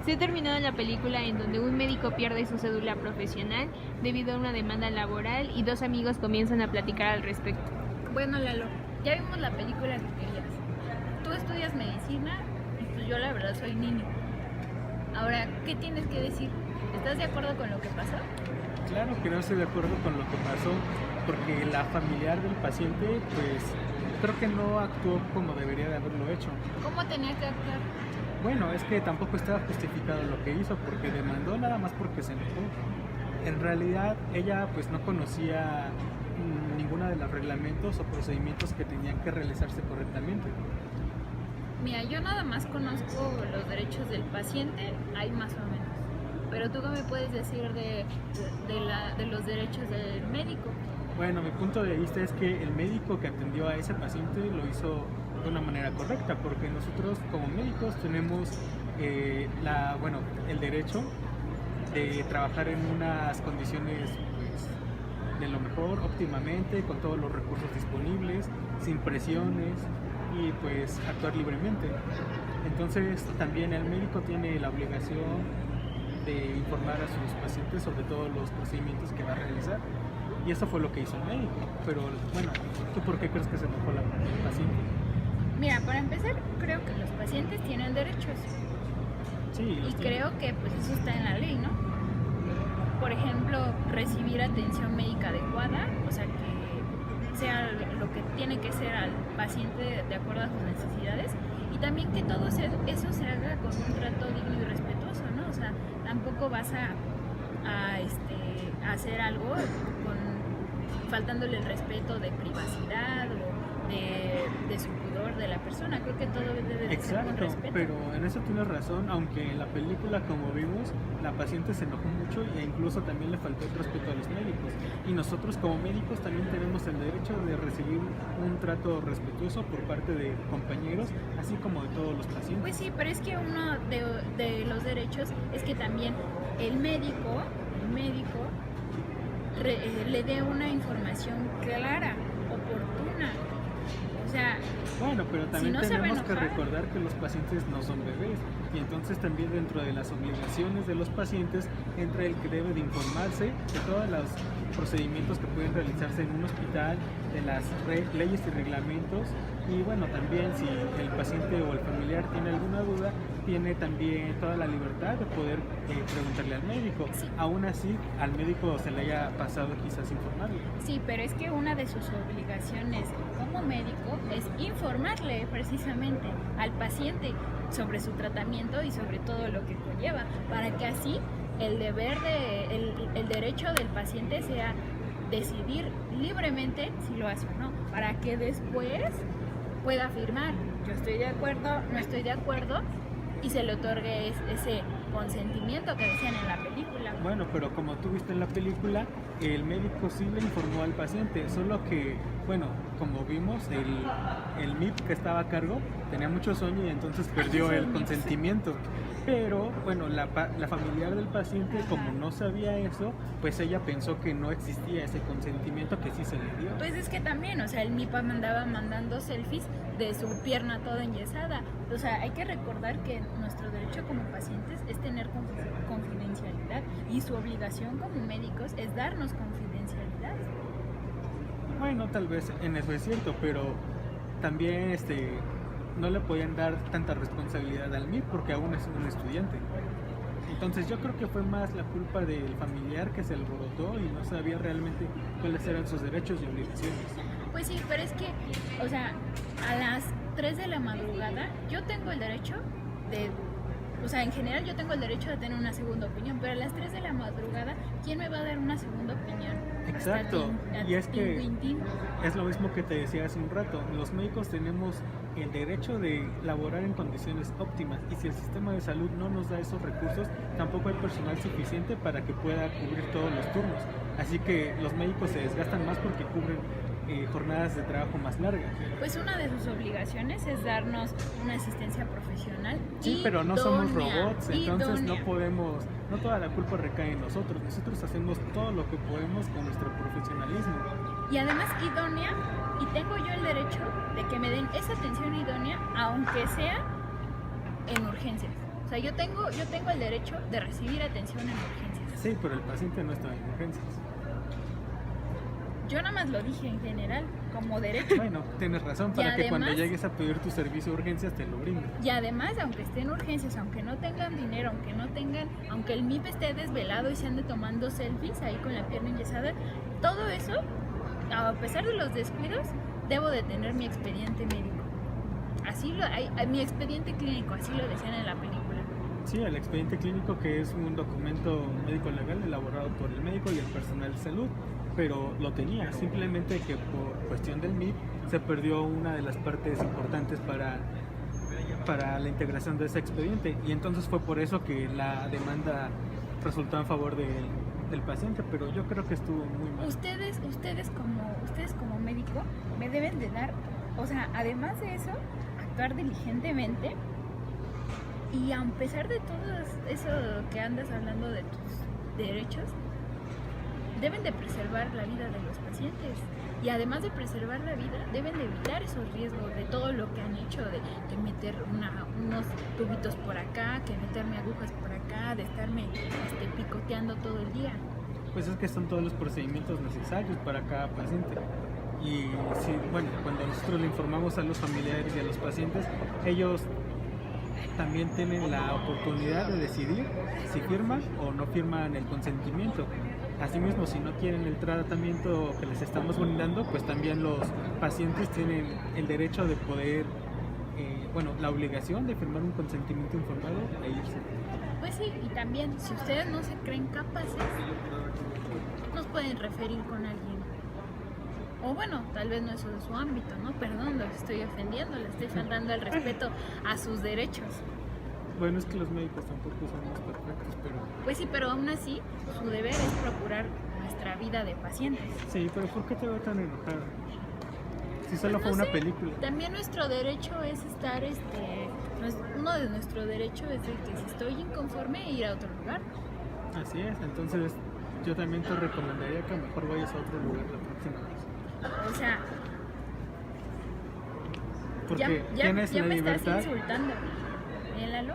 Se ha terminado la película en donde un médico pierde su cédula profesional debido a una demanda laboral y dos amigos comienzan a platicar al respecto. Bueno, Lalo, ya vimos la película que querías. Tú estudias medicina y pues yo la verdad soy niño. Ahora, ¿qué tienes que decir? ¿Estás de acuerdo con lo que pasó? Claro que no estoy de acuerdo con lo que pasó, porque la familiar del paciente, pues creo que no actuó como debería de haberlo hecho. ¿Cómo tenía que actuar? Bueno, es que tampoco estaba justificado lo que hizo, porque demandó nada más porque se enojó. En realidad, ella pues no conocía ninguna de los reglamentos o procedimientos que tenían que realizarse correctamente. Mira, yo nada más conozco los derechos del paciente, hay más o menos. Pero tú, ¿qué me puedes decir de los derechos del médico? Bueno, mi punto de vista es que el médico que atendió a ese paciente lo hizo de una manera correcta, porque nosotros como médicos tenemos el derecho de trabajar en unas condiciones pues, de lo mejor, óptimamente, con todos los recursos disponibles, sin presiones y pues actuar libremente. Entonces también el médico tiene la obligación de informar a sus pacientes sobre todos los procedimientos que va a realizar. Y eso fue lo que hizo el médico. Pero bueno, ¿tú por qué crees que se enojó el paciente? Mira, para empezar, creo que los pacientes tienen derechos. Sí, y creo que pues eso está en la ley, ¿no? Por ejemplo, recibir atención médica adecuada, o sea, que sea lo que tiene que ser al paciente de acuerdo a sus necesidades, y también que todo eso se haga con un trato digno y respetuoso, ¿no? O sea, tampoco vas a hacer algo faltándole el respeto de privacidad o de su pudor de la persona. Creo que todo debe de ser con respeto. Pero en eso tienes razón, aunque en la película, como vimos, la paciente se enojó mucho e incluso también le faltó el respeto a los médicos. Y nosotros como médicos también tenemos el derecho de recibir un trato respetuoso por parte de compañeros, así como de todos los pacientes. Pues sí, pero es que uno de los derechos es que también el médico le dé una información clara, oportuna. O sea, bueno, pero también si no tenemos que recordar que los pacientes no son bebés, y entonces también dentro de las obligaciones de los pacientes entra el que debe de informarse de todos los procedimientos que pueden realizarse en un hospital, de las leyes y reglamentos, y bueno, también si el paciente o el familiar tiene alguna duda, tiene también toda la libertad de poder preguntarle al médico. Sí. Aún así, al médico se le haya pasado quizás informarle. Sí, pero es que una de sus obligaciones como médico es informarle precisamente al paciente sobre su tratamiento y sobre todo lo que conlleva, para que así el derecho del paciente sea decidir libremente si lo hace o no, para que después pueda afirmar, yo estoy de acuerdo, no estoy de acuerdo, y se le otorgue ese consentimiento que decían en la película. Bueno, pero como tú viste en la película, el médico sí le informó al paciente, solo que, bueno, como vimos, el MIP que estaba a cargo tenía mucho sueño y entonces perdió el consentimiento. Pero, bueno, la familiar del paciente, como no sabía eso, pues ella pensó que no existía ese consentimiento que sí se le dio. Pues es que también, o sea, el MIP andaba mandando selfies de su pierna toda enyesada. O sea, hay que recordar que nuestro derecho como pacientes es tener confidencialidad, y su obligación como médicos es darnos confidencialidad. Bueno, tal vez en eso es cierto, pero también no le podían dar tanta responsabilidad al MIP porque aún es un estudiante. Entonces yo creo que fue más la culpa del familiar que se alborotó y no sabía realmente cuáles eran sus derechos y obligaciones. Pues sí, pero es que, o sea, a las 3 de la madrugada yo tengo el derecho o sea, en general yo tengo el derecho de tener una segunda opinión, pero a las 3 de la madrugada, ¿quién me va a dar una segunda opinión? Exacto, y es que es lo mismo que te decía hace un rato, los médicos tenemos el derecho de laborar en condiciones óptimas, y si el sistema de salud no nos da esos recursos, tampoco hay personal suficiente para que pueda cubrir todos los turnos, así que los médicos se desgastan más porque cubren jornadas de trabajo más largas. Pues una de sus obligaciones es darnos una asistencia profesional. Sí, pero no somos robots, entonces idónea. no toda la culpa recae en nosotros hacemos todo lo que podemos con nuestro profesionalismo. Y además idónea, y tengo yo el derecho de que me den esa atención idónea, aunque sea en urgencias. O O sea, yo tengo el derecho de recibir atención en urgencias. Sí, pero el paciente no está en urgencias. Yo nada más lo dije en general, como derecho. Bueno, tienes razón, para Y que cuando además- llegues a pedir tu servicio de urgencias te lo brinden. Y además, aunque estén urgencias, aunque no tengan dinero, aunque el MIP esté desvelado y se ande tomando selfies ahí con la pierna enyesada, todo eso, a pesar de los descuidos, debo de tener mi expediente médico. Mi expediente clínico, así lo decían en la película. Sí, el expediente clínico, que es un documento médico legal elaborado por el médico y el personal de salud, pero lo tenía, simplemente que por cuestión del MIP se perdió una de las partes importantes para la integración de ese expediente, y entonces fue por eso que la demanda resultó en favor del paciente, pero yo creo que estuvo muy mal. Ustedes como médico me deben de dar, o sea, además de eso, actuar diligentemente, y a pesar de todo eso que andas hablando de tus derechos, deben de preservar la vida de los pacientes. Y además de preservar la vida, deben de evitar esos riesgos de todo lo que han hecho, de meter unos tubitos por acá, que meterme agujas por acá, de estarme picoteando todo el día. Pues es que son todos los procedimientos necesarios para cada paciente. Y sí, bueno, cuando nosotros le informamos a los familiares y a los pacientes, ellos también tienen la oportunidad de decidir si firman o no firman el consentimiento. Asimismo, si no quieren el tratamiento que les estamos brindando, pues también los pacientes tienen el derecho de poder, la obligación de firmar un consentimiento informado e irse. Pues sí, y también, si ustedes no se creen capaces, nos pueden referir con alguien. O bueno, tal vez no es de su ámbito, ¿no? Perdón, los estoy ofendiendo, les estoy faltando el respeto a sus derechos. Bueno, es que los médicos tampoco somos perfectos, pero... Pues sí, pero aún así, su deber es procurar nuestra vida de pacientes. Sí, pero ¿por qué te veo tan enojada? Si solo Pues fue no una sé, película. También nuestro derecho es estar, uno de nuestros derechos es el que si estoy inconforme, ir a otro lugar. Así es, entonces yo también te recomendaría que mejor vayas a otro lugar la próxima vez. O sea, Porque ya tienes la me libertad. estás insultando. ¿Eh, Lalo?